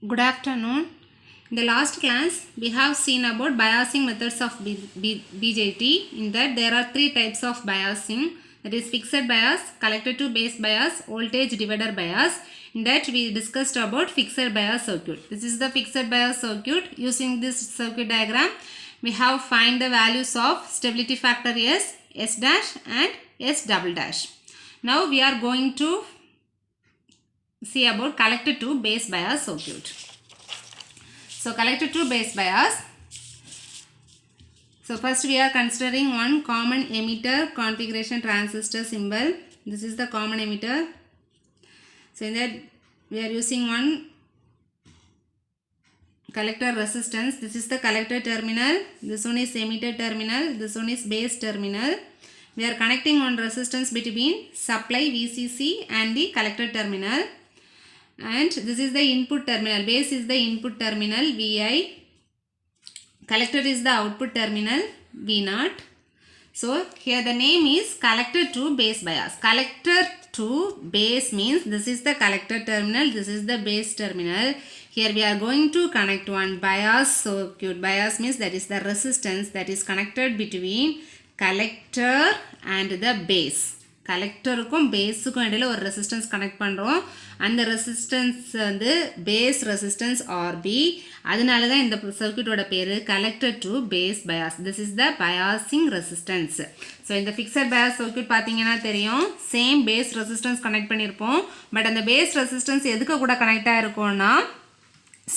Good afternoon. In the last class, we have seen about biasing methods of BJT. In that, there are three types of biasing. That is fixed bias, collector to base bias, voltage divider bias. In that, we discussed about fixed bias circuit. This is the fixed bias circuit. Using this circuit diagram, we have find the values of stability factor S, S dash and S double dash. Now, we are going to see about collector to base bias circuit. So collector to base bias. So first we are considering one common emitter configuration transistor symbol. This is the common emitter. So in that we are using one collector resistance. This is the collector terminal. This one is emitter terminal. This one is base terminal. We are connecting one resistance between supply VCC and the collector terminal. And this is the input terminal. Base is the input terminal Vi. Collector is the output terminal V0. So here the name is collector to base bias. Collector to base means this is the collector terminal, this is the base terminal. Here we are going to connect one bias circuit. Bias means that is the resistance that is connected between collector and the base. கலெக்டருக்கும் பேஸுக்கும் இடையில ஒரு resistance connect பண்ணுறோம். அந்த resistance வந்து base resistance RB. அதனால தான் இந்த சர்க்யூட்டோட பேர் collector to base bias. This is the biasing resistance. So இந்த ஃபிக்ஸட் பயாஸ் சர்க்யூட் பார்த்தீங்கன்னா தெரியும், சேம் பேஸ் ரெசிஸ்டன்ஸ் கனெக்ட் பண்ணியிருப்போம். பட் அந்த பேஸ் ரெசிஸ்டன்ஸ் எதுக்கு கூட கனெக்ட் ஆகிருக்கும்னா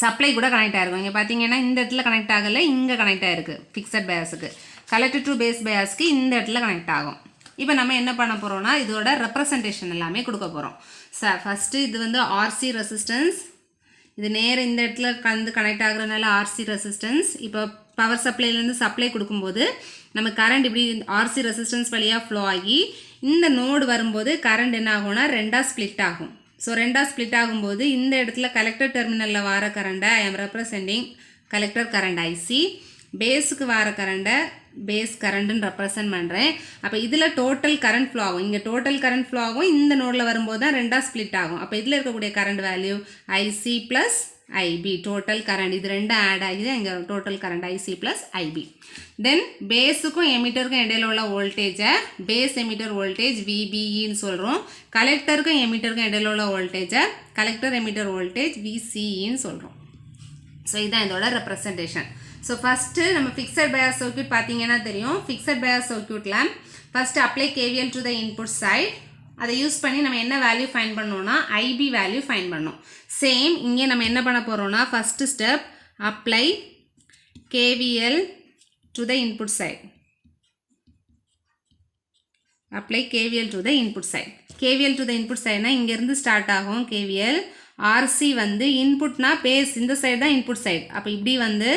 சப்ளை கூட கனெக்ட் ஆகிருக்கும். இங்கே பார்த்தீங்கன்னா இந்த இடத்துல கனெக்ட் ஆகலை, இங்கே கனெக்ட் ஆகிருக்கு. ஃபிக்ஸட் பயாஸுக்கு கலெக்டர் டு பேஸ் பயாஸ்க்கு இந்த இடத்துல கனெக்ட் ஆகும். இப்போ நம்ம என்ன பண்ண போகிறோம்னா இதோட ரெப்ரசன்டேஷன் எல்லாமே கொடுக்க போகிறோம். ஃபஸ்ட்டு இது வந்து ஆர்சி ரெசிஸ்டன்ஸ். இது நேராக இந்த இடத்துல கனெக்ட் ஆகுறதுனால ஆர்சி ரெசிஸ்டன்ஸ். இப்போ பவர் சப்ளைலேருந்து சப்ளை கொடுக்கும்போது நம்ம கரண்ட் இப்படி ஆர்சி ரெசிஸ்டன்ஸ் வழியாக ஃப்ளோ ஆகி இந்த நோடு வரும்போது கரண்ட் என்ன ஆகும்னா ரெண்டாக ஸ்ப்ளிட் ஆகும். ஸோ ரெண்டாக ஸ்ப்ளிட் ஆகும்போது இந்த இடத்துல கலெக்டர் டெர்மினலில் வர கரண்டை I am representing collector current IC, பேஸுக்கு வர கரண்டை பேஸ் கரண்ட்டுன்னு ரெப்ரசன்ட் பண்ணுறேன். அப்போ இதில் டோட்டல் கரண்ட் ஃப்ளோ ஆகும். இங்கே டோட்டல் கரண்ட் ஃப்ளோ ஆகும், இந்த நோடில் வரும்போது தான் ரெண்டாக ஸ்ப்ளிட் ஆகும். அப்போ இதில் இருக்கக்கூடிய current value IC plus IB, total current. இது ரெண்டும் ஆட் ஆகி தான் இங்கே total current IC plus IB. Then பேஸுக்கும் எமிட்டருக்கும் இடையில உள்ள வோல்டேஜை பேஸ் எமிட்டர் வோல்டேஜ் விபிஇன்னு சொல்கிறோம். கலெக்டருக்கும் எமிட்டருக்கும் இடையில உள்ள வோல்டேஜை கலெக்டர் எமிட்டர் வோல்டேஜ் விசிஇன்னு சொல்கிறோம். ஸோ இதுதான் இதோட ரெப்ரசன்டேஷன். ஸோ ஃபஸ்ட்டு நம்ம ஃபிக்ஸட் பயாஸ் சர்க்யூட் பார்த்தீங்கன்னா தெரியும். ஃபிக்ஸட் பயாஸ் சர்க்யூட்டில் first apply KVL to the input side. அதை யூஸ் பண்ணி நம்ம என்ன வேல்யூ ஃபைன் பண்ணோம்னா ஐபி வேல்யூ ஃபைன் பண்ணோம். சேம் இங்கே நம்ம என்ன பண்ண போகிறோம்னா first step apply KVL to the input side. Apply KVL to the input side. KVL to the இன்புட் சைட்னா இங்கேருந்து ஸ்டார்ட் ஆகும் கேவிஎல். ஆர்சி வந்து இன்புட்னா பேஸ், இந்த சைடு தான் இன்புட் சைடு. அப்போ இப்படி வந்து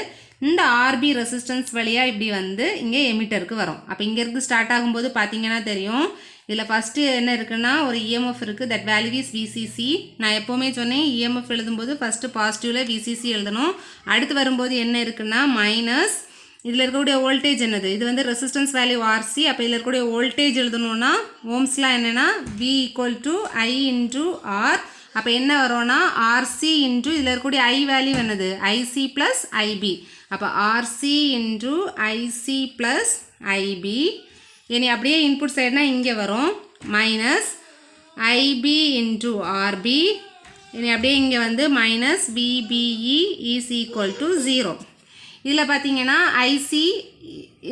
இந்த ஆர்பி ரெசிஸ்டன்ஸ் வழியாக இப்படி வந்து இங்கே எமிட்டருக்கு வரும். அப்போ இங்கேருந்து ஸ்டார்ட் ஆகும்போது பார்த்தீங்கன்னா தெரியும், இதில் ஃபஸ்ட்டு என்ன இருக்குன்னா ஒரு இஎம்எஃப் இருக்குது. That value is VCC. நான் எப்போவுமே சொன்னேன் இஎம்எஃப் எழுதும்போது ஃபஸ்ட்டு பாசிட்டிவில் விசிசி எழுதணும். அடுத்து வரும்போது என்ன இருக்குன்னா மைனஸ். இதில் இருக்கக்கூடிய வோல்டேஜ் என்னது, இது வந்து ரெசிஸ்டன்ஸ் வேல்யூ ஆர்சி. அப்போ இதில் இருக்கக்கூடிய வோல்டேஜ் எழுதணுன்னா ஓம்ஸ்லாம் என்னென்னா V equal to I into R. அப்போ என்ன வரும்னா ஆர்சி இன்ட்டு இதில் இருக்கக்கூடிய ஐ வேல்யூ என்னது ஐசி ப்ளஸ் ஐபி. அப்போ RC into IC plus IB. இனி அப்படியே இன்புட் சைடுனா இங்கே வரும் மைனஸ் ஐபி இன்ட்டு ஆர்பி. இனி அப்படியே இங்கே வந்து minus VBE is equal to 0. இதில் பார்த்தீங்கன்னா ஐசி,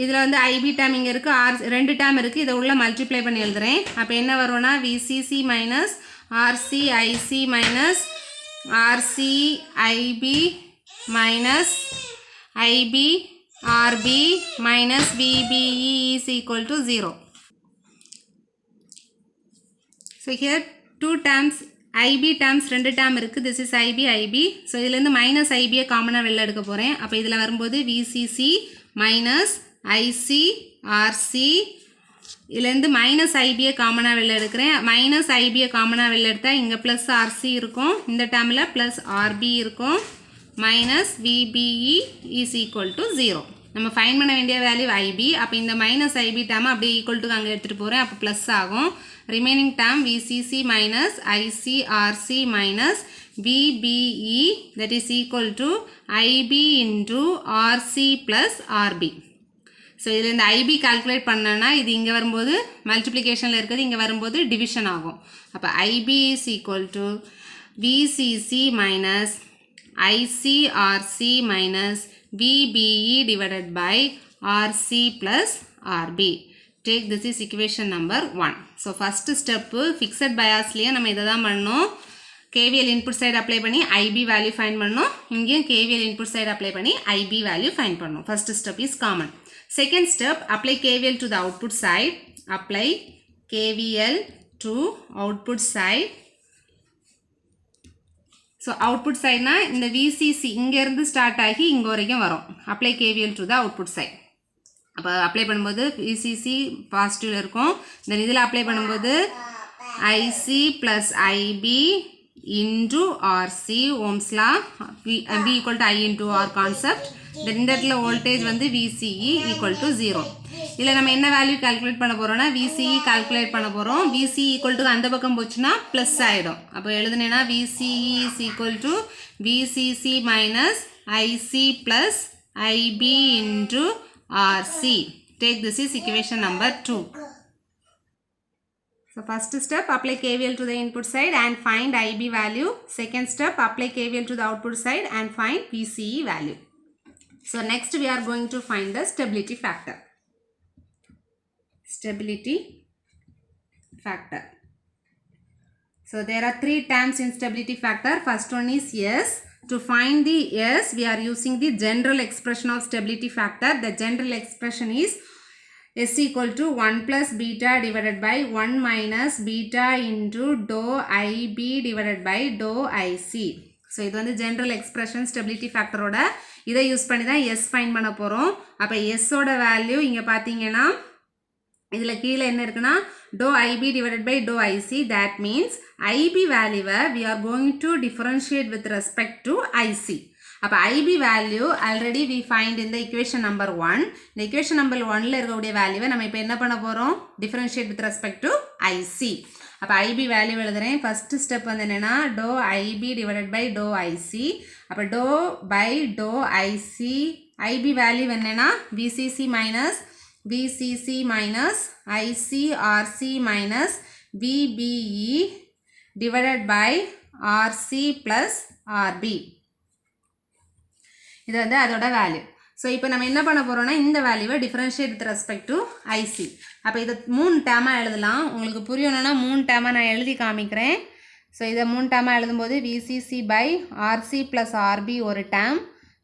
இதில் வந்து ஐபி டேம் இங்கே இருக்குது, ஆர் ரெண்டு டேம் இருக்குது. இதை உள்ள மல்டிப்ளை பண்ணி எழுதுகிறேன். அப்போ என்ன வரும்னா VCC minus RC IC minus RC IB minus IB RB minus VBE is equal to 0. So here two terms IB terms ரெண்டு டேர்ம் இருக்குது. This is IB IB. So இதுலேருந்து மைனஸ் ஐபியை காமனாக வெளில எடுக்க போகிறேன். அப்போ இதில் வரும்போது விசிசி மைனஸ் ஐசி ஆர்சி. இதுலேருந்து மைனஸ் ஐபியை காமனாக வெளில எடுக்கிறேன். மைனஸ் ஐபியை காமனாக வெளில எடுத்தால் இங்கே ப்ளஸ் ஆர்சி இருக்கும், இந்த டேர்மில் ப்ளஸ் ஆர்பி இருக்கும். Minus VBE is equal to 0. நம்ம ஃபைன் பண்ண வேண்டிய வேல்யூ ஐபி. அப்போ இந்த மைனஸ் ஐபி டேர்மை அப்படியே ஈக்குவல் டு அங்கே எடுத்துகிட்டு போகிறேன். அப்போ ப்ளஸ் ஆகும். Remaining term VCC minus ICRC minus VBE that is equal to IB into RC plus RB. So இதில் இந்த IB கால்குலேட் பண்ணனா இது இங்கே வரும்போது மல்டிப்ளிகேஷனில் இருக்கிறது இங்கே வரும்போது டிவிஷன் ஆகும். அப்போ IB is equal to VCC minus ICRC minus VBE divided by RC plus RB. Take this is equation number 1. So first step fixed bias liye நம்ம இத தான் பண்ணோம். KVL input side apply பண்ணி IB value find பண்ணோம். இங்கேயும் KVL input side apply பண்ணி IB value find பண்ணோம். First step is common. Second step, apply KVL to the output side. Apply KVL to output side. So output side na இந்த VCC இங்க இருந்து start ஆகி இங்க வரைக்கும் வரும். Apply KVL to the output side. அப்போ apply பண்ணும்போது VCC பாசிட்டிவ்ல இருக்கும். தென் இதில் அப்ளை பண்ணும்போது IC plus IB into RC Ohm's law V equal to I into R concept. தென் இந்த இடத்துல வோல்டேஜ் வந்து VCE equal to 0. இதில் நம்ம என்ன வேல்யூ கால்குலேட் பண்ண போகிறோம்னா VCE கால்குலேட் பண்ண போகிறோம். VCE equal to அந்த பக்கம் போச்சுன்னா ப்ளஸ் ஆகிடும். அப்போ எழுதுனேன்னா VCE is equal to VCC minus IC plus IB into RC. Take this is equation number 2. So first step, apply KVL to the input side and find IB value. Second step, apply KVL to the output side and find VCE value. So next we are going to find the stability factor. Stability factor. So there are three terms in stability factor. First one is S. To find the S, we are using the general expression of stability factor. The general expression is S equal to 1 plus beta divided by 1 minus beta into dou IB divided by dou IC. So இது வந்து general expression stability factor ஓட இதை use பண்ணி தான் S find பண்ண போகிறோம். அப்போ S ஓட வேல்யூ இங்கே பார்த்தீங்கன்னா இதில் கீழே என்ன இருக்குன்னா dou IB divided by dou IC. That means IB value we are going to differentiate with respect to IC. அப்போ IB value already we find in the equation number 1. இந்த equation number 1ல இருக்கக்கூடிய வேல்யூவை நம்ம இப்போ என்ன பண்ண போகிறோம் differentiate with respect to IC. அப்போ IB வேல்யூ எழுதுறேன். ஃபர்ஸ்ட் ஸ்டெப் வந்து என்னென்னா dou IB divided by dou IC. அப்போ dou by dou IC IB value என்னென்னா VCC minus ICRC minus VBE divided by RC plus RB. இது வந்து அதோட value. So இப்போ நம்ம என்ன பண்ண போகிறோம்னா இந்த வேல்யூவை differentiate with respect to IC. அப்போ இதை 3 டேமாக எழுதலாம். உங்களுக்கு புரியணும்னா 3 டேமாக நான் எழுதி காமிக்கிறேன். ஸோ இதை 3 டேமாக எழுதும்போது VCC by RC plus RB ஒரு term,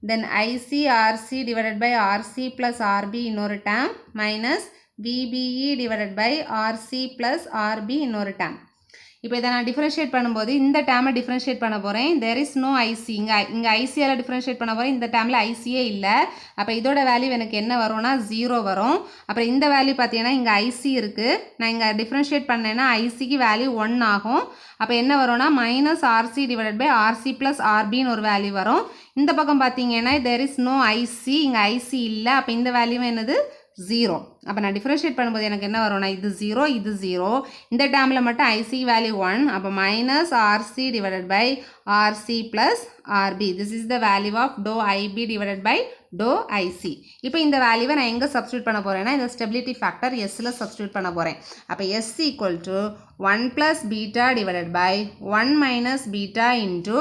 then ICRC divided by RC plus RB இன்னொரு term, minus VBE divided by RC plus RB இன்னொரு டேம். இப்போ இதை நான் டிஃபரன்ஷியேட் பண்ணும்போது இந்த டேமை டிஃபரன்ஷியேட் பண்ண போகிறேன். There is no IC. இங்கே ஐசியால் டிஃபரன்ஷியேட் பண்ண போகிறேன். இந்த டேமில் ஐசியே இல்லை. அப்போ இதோட வேல்யூ எனக்கு என்ன வரும்னா 0 வரும். அப்புறம் இந்த வேல்யூ பார்த்தீங்கன்னா இங்கே IC இருக்குது. நான் இங்கே டிஃபரன்ஷியேட் பண்ணேன்னா ஐசிக்கு வேல்யூ 1 ஆகும். அப்போ என்ன வரும்னா minus RC divided by RC plus RBன்னு ஒரு வேல்யூ வரும். இந்த பக்கம் பார்த்தீங்கன்னா தேர் இஸ் நோ IC. இங்கே IC இல்லை. அப்போ இந்த வேல்யூ என்னது 0. அப்போ நான் டிஃபரன்ஷியேட் பண்ணும்போது எனக்கு என்ன வரும்னா இது 0 இது 0. இந்த டேமில் மட்டும் IC வேல்யூ 1. அப்போ minus RC divided by RC plus RB. This is the value of dou IB divided by dou IC. இப்போ இந்த வேல்யூவை நான் எங்கே சப்ஸ்டியூட் பண்ண போகிறேன்னா இந்த ஸ்டெபிலிட்டி ஃபேக்டர் எஸ்ஸில் சப்ஸ்டியூட் பண்ண போகிறேன். அப்போ S equal to 1 plus beta divided by 1 minus beta into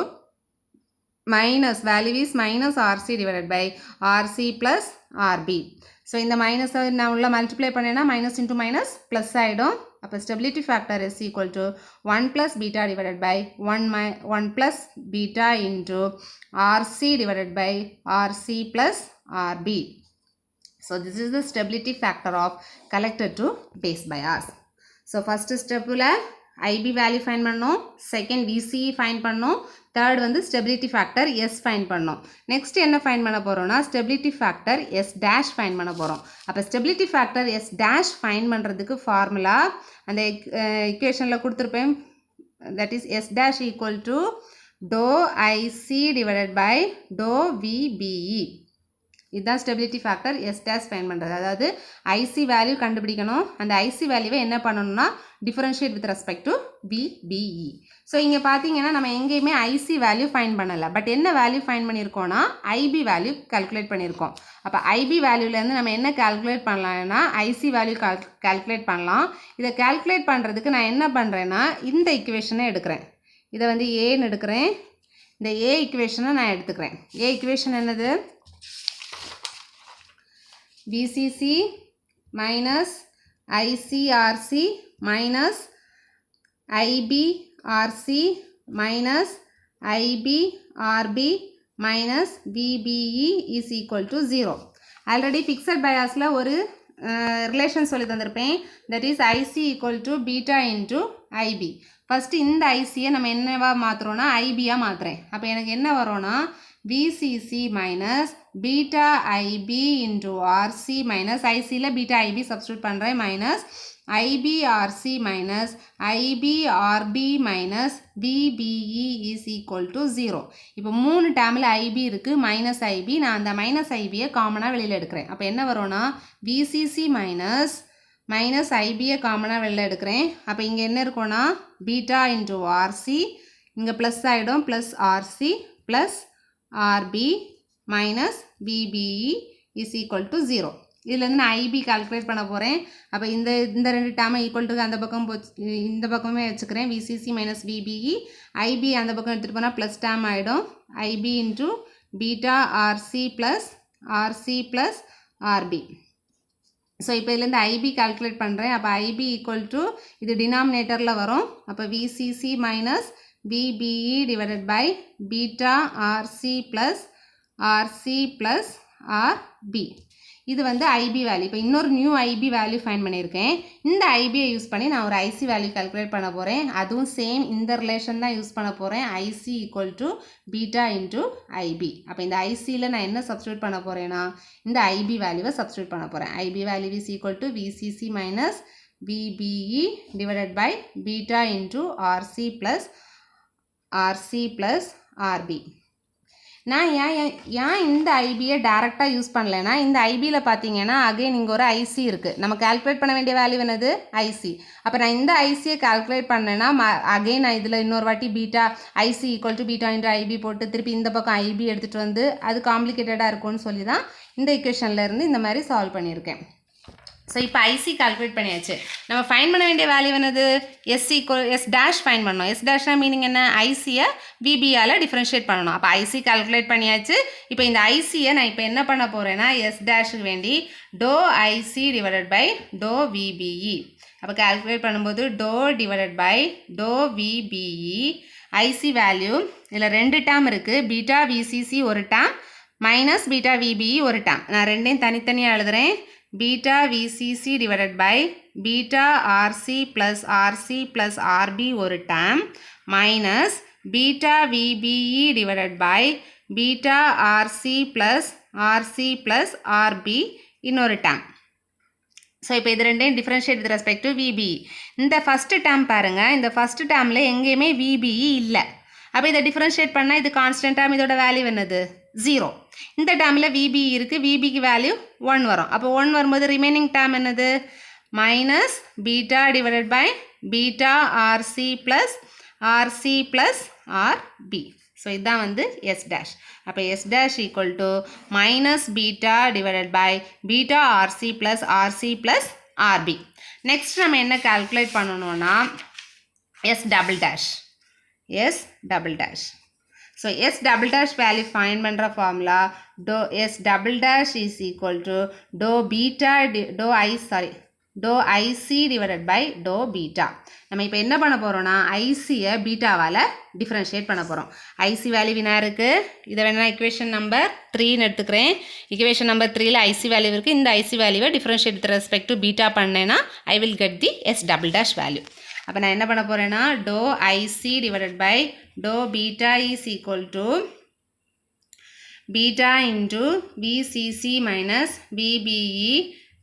minus value is minus RC divided by RC plus RB. So இந்த மைனஸை நான் உள்ள மல்டிப்ளை பண்ணேன்னா மைனஸ் இன்ட்டு மைனஸ் ப்ளஸ் ஆகிடும். அப்போ stability factor is equal to 1 plus beta divided by 1 plus beta into RC divided by RC plus RB. So this is the stability factor of collector to base bias. So first ஸ்டெப்பில் IB value fine பண்ணோம், second VCE fine பண்ணோம், third வந்து stability factor S fine பண்ணோம். Next என்ன fine பண்ண போகிறோம்னா stability factor S dash fine பண்ண போகிறோம். அப்போ stability factor S dash fine பண்ணுறதுக்கு ஃபார்முலா அந்த இக்குவேஷனில் கொடுத்துருப்பேன். That is S dash equal to dou IC divided by dou VBE. இதுதான் stability factor S dash fine பண்ணுறது. அதாவது IC வேல்யூ கண்டுபிடிக்கணும். அந்த IC வேல்யூவை என்ன பண்ணணும்னா differentiate with respect to VBE. So இங்கே பார்த்தீங்கன்னா நம்ம எங்கேயுமே ஐசி வேல்யூ ஃபைண்ட் பண்ணலை. பட் என்ன வேல்யூ ஃபைண்ட் பண்ணியிருக்கோன்னா ஐபி வேல்யூ கால்குலேட் பண்ணியிருக்கோம். அப்போ ஐபி வேல்யூலேருந்து நம்ம என்ன கால்குலேட் பண்ணலாம்னா ஐசி வேல்யூ கால்குலேட் பண்ணலாம். இதை கால்குலேட் பண்ணுறதுக்கு நான் என்ன பண்ணுறேன்னா இந்த இக்குவேஷனை எடுக்கிறேன். இதை வந்து ஏன்னு எடுக்கிறேன். இந்த ஏ இக்குவேஷனை நான் எடுத்துக்கிறேன். ஏ இக்குவேஷன் என்னது? VCC minus ICRC minus IBRC minus IBRB minus VBE is equal to 0. Already fixed biasல ஒரு relation சொல்லி தந்திருப்பேன். That is IC equal to beta into IB. First இந்த ICயை நம்ம என்னவா மாற்றுறோன்னா IBயா மாற்றுறேன். அப்போ எனக்கு என்ன வரும்னா VCC minus beta IB into RC minus ICல beta IB substitute பண்ணுறேன் minus IBRC minus IBRB minus VBE is equal to 0. இப்போ 3 டேர்மில் IB இருக்குது மைனஸ் IB. நான் அந்த மைனஸ் IBயை காமனாக வெளியில் எடுக்கிறேன். அப்போ என்ன வரும்னா VCC மைனஸ் IBயை காமனாக வெளியில் எடுக்கிறேன். அப்போ இங்கே என்ன இருக்கும்னா பீட்டா இன்ட்டு RC இங்கே ப்ளஸ் ஆகிடும் plus RC plus RB minus VBE is equal to 0. இதிலேருந்து நான் ஐபி கால்குலேட் பண்ண போகிறேன். அப்போ இந்த ரெண்டு டேர்மை ஈக்குவல் டு அந்த பக்கம் இந்த பக்கமே வச்சுக்கிறேன். விசிசி மைனஸ் விபிஇ ஐபி அந்த பக்கம் எடுத்துகிட்டு போனால் ப்ளஸ் டேர்ம் ஆகிடும். IB into beta RC plus RB. So இப்போ இதுலேருந்து ஐபி கால்குலேட் பண்ணுறேன். அப்போ ஐபி ஈக்குவல் டு இது டினாமினேட்டரில் வரும். அப்போ VCC minus VBE divided by beta RC plus RB. இது வந்து ஐபி வேல்யூ. இப்போ இன்னொரு நியூ ஐபி வேல்யூ ஃபைண்ட் பண்ணியிருக்கேன். இந்த ஐபியை யூஸ் பண்ணி நான் ஒரு ஐசி வேல்யூ கால்குலேட் பண்ண போகிறேன். அதுவும் சேம் இந்த ரிலேஷன் தான் யூஸ் பண்ண போகிறேன். IC equal to beta into IB. அப்போ இந்த ஐசியில் நான் என்ன சப்ஸ்டியூட் பண்ண போகிறேன்னா இந்த ஐபி வேல்யூவை சப்ஸ்டியூட் பண்ண போகிறேன். IB value is equal to VCC minus VBE divided by beta into RC plus RB. நான் ஏன் இந்த ஐபியை டேரெக்டாக யூஸ் பண்ணலைன்னா இந்த ஐபியில் பார்த்தீங்கன்னா அகைன் இங்கே ஒரு ஐசி இருக்குது. நம்ம கால்குலேட் பண்ண வேண்டிய வேல்யூ என்னது ஐசி. அப்போ நான் இந்த ஐசியை கால்குலேட் பண்ணேன்னா அகைன் நான் இதில் இன்னொரு வாட்டி beta IC equal to beta into IB போட்டு திருப்பி இந்த பக்கம் ஐபி எடுத்துகிட்டு வந்து அது காம்ப்ளிகேட்டடாக இருக்கும்னு சொல்லி தான் இந்த இக்குவேஷன்லேருந்து இந்த மாதிரி சால்வ் பண்ணியிருக்கேன். ஸோ இப்போ ஐசி கால்குலேட் பண்ணியாச்சு. நம்ம ஃபைன் பண்ண வேண்டிய வேல்யூ என்னது எஸ் டேஷ் ஃபைன் பண்ணணும். எஸ் டேஷ்னா மீனிங் என்ன ஐசியை விபியால் டிஃப்ரென்ஷியேட் பண்ணணும். அப்போ ஐசி கால்குலேட் பண்ணியாச்சு. இப்போ இந்த ஐசியை நான் இப்போ என்ன பண்ண போகிறேன்னா எஸ் டேஷுக்கு வேண்டி டோ ஐசி டிவைடட் பை டோ விபிஇ. அப்போ கால்குலேட் பண்ணும்போது டோ டிவைடட் பை டோ விபிஇ ஐசி வேல்யூ இதில் 2 டேர்ம் இருக்குது. பீட்டா விசிசி ஒரு டேர்ம் மைனஸ் பீட்டா விபிஇ ஒரு டேர்ம். நான் ரெண்டையும் தனித்தனியாக எழுதுகிறேன். beta VCC divided by beta RC plus RB ஒரு term minus beta VBE divided by beta RC plus RB இன்னொரு term. ஸோ இப்போ இது ரெண்டையும் differentiate with respect to VBE. இந்த ஃபஸ்ட்டு டேர்ம் பாருங்கள். இந்த ஃபஸ்ட்டு டேர்மில் எங்கேயுமே VBE இல்லை. அப்போ இதை டிஃப்ரென்ஷியேட் பண்ணால் இது கான்ஸ்டன்ட் டேர்ம். இதோட வேல்யூ என்னது 0. இந்த டேர்மில் VBE இருக்குது. VBக்கு வேல்யூ 1 வரும். அப்போ 1 வரும்போது ரிமைனிங் டேர்ம் என்னது minus beta divided by beta RC plus RB. So இதுதான் வந்து எஸ் டேஷ். அப்போ S dash equal to minus beta divided by beta RC plus RB. Next நம்ம என்ன கால்குலேட் பண்ணணும்னா S double dash. So S double dash value find பண்ணுற formula S double dash is equal to dou IC divided by dou beta. நம்ம இப்போ என்ன பண்ண போகிறோம்னா ஐசியை பீட்டாவால் differentiate பண்ண போகிறோம். ஐசி வேல்யூ வினா இருக்குது. இதை வேணா இக்குவேஷன் நம்பர் 3ன்னு எடுத்துக்கிறேன். இக்குவேஷன் நம்பர் 3ல் ஐசி வேல்யூ இருக்குது. இந்த ஐசி வேல்யூவை differentiate with respect to beta பண்ணேன்னா I will get the S double dash value. அப்போ நான் என்ன பண்ண போகிறேன்னா do IC divided by do beta is equal to beta into VCC minus VBE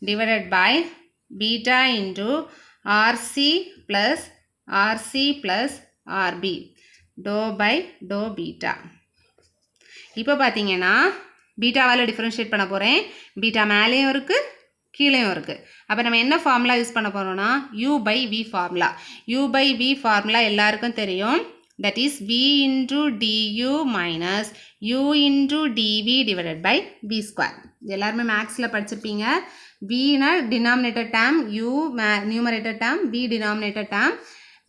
divided by beta into RC plus RB do by do beta. இப்போ பார்த்தீங்கன்னா பீட்டாவால் differentiate பண்ண போகிறேன். Beta மேலேயும் இருக்குது கீழேயும் இருக்குது. அப்போ நம்ம என்ன ஃபார்முலா யூஸ் பண்ண போகிறோம்னா U/V ஃபார்முலா. U/V ஃபார்முலா எல்லாருக்கும் தெரியும். That is V into du minus U into dV divided by V square. இது எல்லாருமே மேக்ஸில் படிச்சிருப்பீங்க. Vனா denominator term, U numerator term, V denominator term.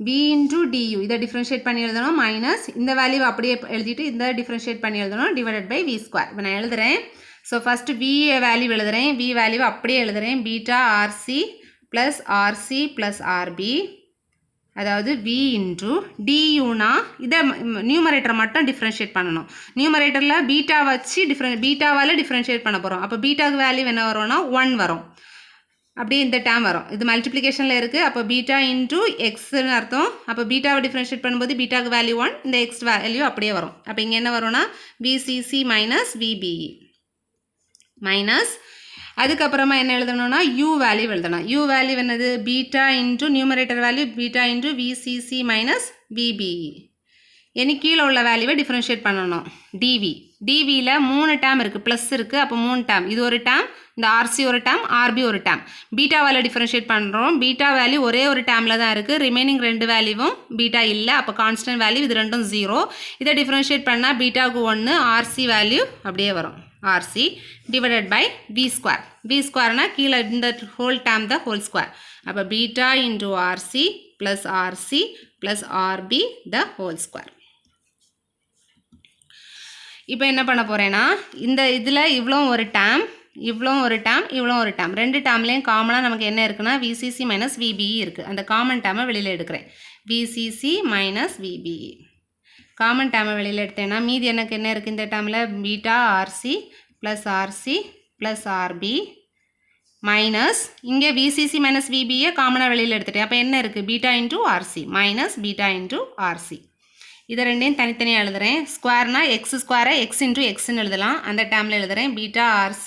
V into du இதை டிஃப்ரென்ஷியேட் பண்ணி எழுதணும், மைனஸ் இந்த வேல்யூ அப்படியே எழுதிட்டு இந்த டிஃப்ரென்ஷியேட் பண்ணி எழுதணும், டிவைடட் பை V ஸ்கொயர். இப்போ நான் எழுதுகிறேன். ஸோ ஃபஸ்ட்டு V வேல்யூ எழுதுகிறேன். V வேல்யூ அப்படியே எழுதுகிறேன். Beta RC plus RC plus RB, அதாவது V இன்ட்டு டியூனா இதை நியூமரேட்டரை மட்டும் டிஃப்ரென்ஷியேட் பண்ணணும். நியூமரேட்டரில் பீட்டா வச்சு பீட்டாவால் டிஃப்ரென்ஷியேட் பண்ண போகிறோம். அப்போ பீட்டாவுக்கு வேல்யூ என்ன வரும்னா 1 வரும். அப்படியே இந்த டேம் வரும். இது மல்டிப்ளிகேஷனில் இருக்குது. அப்போ பீட்டா இன்ட்டு எக்ஸ்ன்னு அர்த்தம். அப்போ பீட்டாவை டிஃப்ரென்ஷியேட் பண்ணும்போது பீட்டாவுக்கு வேல்யூ 1, இந்த எக்ஸ் வேல்யூ அப்படியே வரும். அப்போ இங்கே என்ன வரும்னா VCC மைனஸ் VBE மைனஸ், அதுக்கப்புறமா என்ன எழுதணும்னா U வேல்யூ எழுதணும். U வேல்யூ என்னது? Beta into numerator value beta into VCC minus VBE. இனி கீழே உள்ள வேல்யூவை டிஃப்ரென்ஷியேட் பண்ணணும். டிவியில் 3 டேம் இருக்குது, ப்ளஸ் இருக்குது. அப்போ 3 டேம், இது ஒரு டேம், இந்த RC ஒரு டேம், RB ஒரு டேம். பீட்டாவால் டிஃப்ரென்ஷியேட் பண்ணுறோம். பீட்டா வேல்யூ ஒரே ஒரு டேமில் தான் இருக்குது, ரிமைனிங் 2 வேல்யூவும் பீட்டா இல்லை. அப்போ கான்ஸ்டன்ட் வேல்யூ இது ரெண்டும் 0. இதை டிஃப்ரென்ஷியேட் பண்ணால் பீட்டாவுக்கு 1, RC வேல்யூ அப்படியே வரும், RC divided by V square. V ஸ்கொயர்னால் கீழே இந்த whole term the whole square. அப்போ beta into RC plus RC plus RB the whole square. இப்போ என்ன பண்ண போகிறேன்னா இந்த இதில் இவ்வளோ ஒரு டேம், இவ்வளோ ஒரு டேம், இவ்வளோ ஒரு டேம், 2 டேம்லேயும் காமனாக நமக்கு என்ன இருக்குன்னா VCC மைனஸ் VBE இருக்குது. அந்த காமன் டேமை வெளியில் எடுக்கிறேன். VCC மைனஸ் VBE காமன் டேமை வெளியில் எடுத்தேன்னா மீதி எனக்கு என்ன இருக்குது இந்த டேமில்? Beta RC plus RC plus RB minus இங்கே VCC மைனஸ் VBE காமனாக வெளியில் எடுத்துட்டேன். அப்போ என்ன இருக்குது? Beta into RC minus beta into RC. இதை ரெண்டையும் தனித்தனியாக எழுதுகிறேன். ஸ்கொயர்னா எக்ஸ் ஸ்கொயரை எக்ஸ் இன்ட்டு எக்ஸ்ன்னு எழுதலாம். அந்த டேமில் எழுதுகிறேன். Beta RC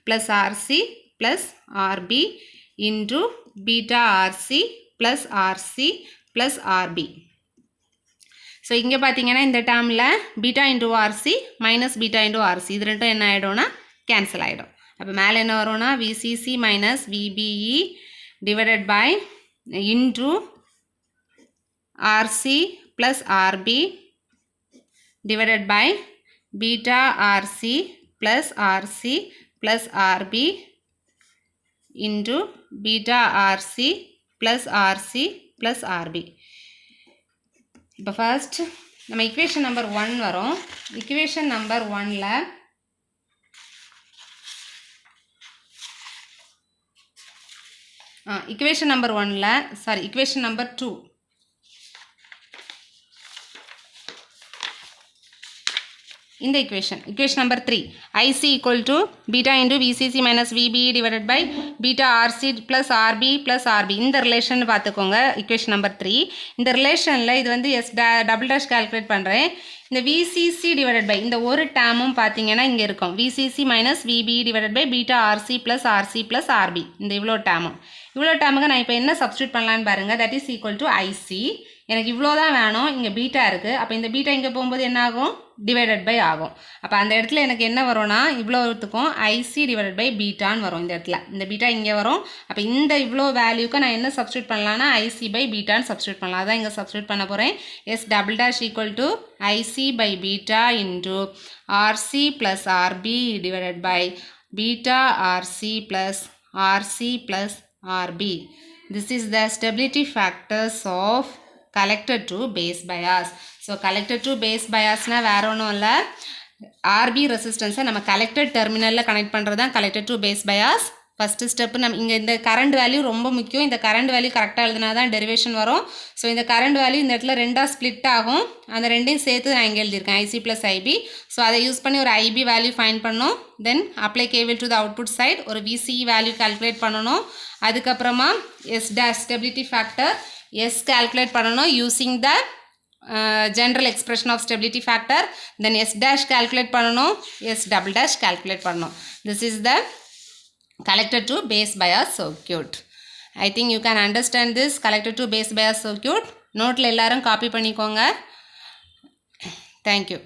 plus RC plus RB into beta RC plus RC plus RB. So இங்கே பார்த்தீங்கன்னா இந்த டேமில் beta into RC minus beta into RC இது ரெண்டும் என்ன ஆகிடும்னா கேன்சல் ஆகிடும். அப்போ மேலே என்ன வரும்னா VCC minus VBE divided pi into RC plus RB divided by beta RC plus RC plus RB into beta RC plus RC plus RB. இப்போ first நம்ம equation number 1 வரும். equation number 1ல equation number 1ல sorry equation number 2 in the equation number 3 IC equal to beta into VCC minus VBE divided by beta RC plus RB plus RB இந்த relation பார்த்துக்கோங்க. equation number 3 இந்த ரிலேஷனில் இது வந்து double dash calculate பண்ணுறேன். இந்த VCC divided by இந்த ஒரு டேமும் பார்த்தீங்கன்னா இங்கே இருக்கும். VCC minus VBE divided by beta RC plus RC plus RB இந்த இவ்வளோ டேமுக்கு நான் இப்போ என்ன சப்ஸ்டியூட் பண்ணலான்னு பாருங்கள். that is equal to IC. எனக்கு இவ்வளோ தான் வேணும், இங்கே பீட்டா இருக்குது. அப்போ இந்த பீட்டா இங்கே போகும்போது என்ன ஆகும்? டிவைடட் பை ஆகும். அப்போ அந்த இடத்துல எனக்கு என்ன வரும்னா இவ்வளோத்துக்கும் IC டிவைடட் பை பீட்டான்னு வரும். இந்த இடத்துல இந்த பீட்டா இங்கே வரும். அப்போ இந்த இவ்வளோ வேல்யூக்கு நான் என்ன சப்ஸ்டியூட் பண்ணலான்னா IC பை பீட்டான்னு சப்ஸ்டியூட் பண்ணலாம். அதான் இங்கே சப்ஸ்டியூட் பண்ண போகிறேன். S double dash equal to IC by beta into RC plus RB divided by beta RC plus RC plus RB. This is the stability factors of collector to base bias. So collector to base bias na வேற ஒன்றும் இல்லை, RB ரெசிஸ்டன்ஸை நம்ம collector டெர்மினலில் connect பண்ணுறது தான் collector to base bias. First step நம்ம இங்கே இந்த கரண்ட் வேல்யூ ரொம்ப முக்கியம். இந்த கரண்ட் வேல்யூ கரெக்டாக எழுதினா தான் டெரிவேஷன் வரும். ஸோ இந்த கரண்ட் வேல்யூ இந்த இடத்துல ரெண்டாக ஸ்ப்ளிட் ஆகும். அந்த ரெண்டையும் சேர்த்து நான் இங்கே எழுதியிருக்கேன் IC ப்ளஸ் IB. ஸோ அதை யூஸ் பண்ணி ஒரு IB வேல்யூ ஃபைண்ட் பண்ணணும். Then apply KVL to the output side ஒரு VCE வேல்யூ கால்குலேட் பண்ணணும். அதுக்கப்புறமா S dash stability factor S calculate பண்ணணும் using the general expression of stability factor. Then S dash calculate பண்ணணும், S double dash calculate பண்ணணும். This is the collector to base bias circuit. I think you can understand this collector to base bias circuit. நோட்டில் எல்லாரும் copy பண்ணிக்கோங்க. Thank you.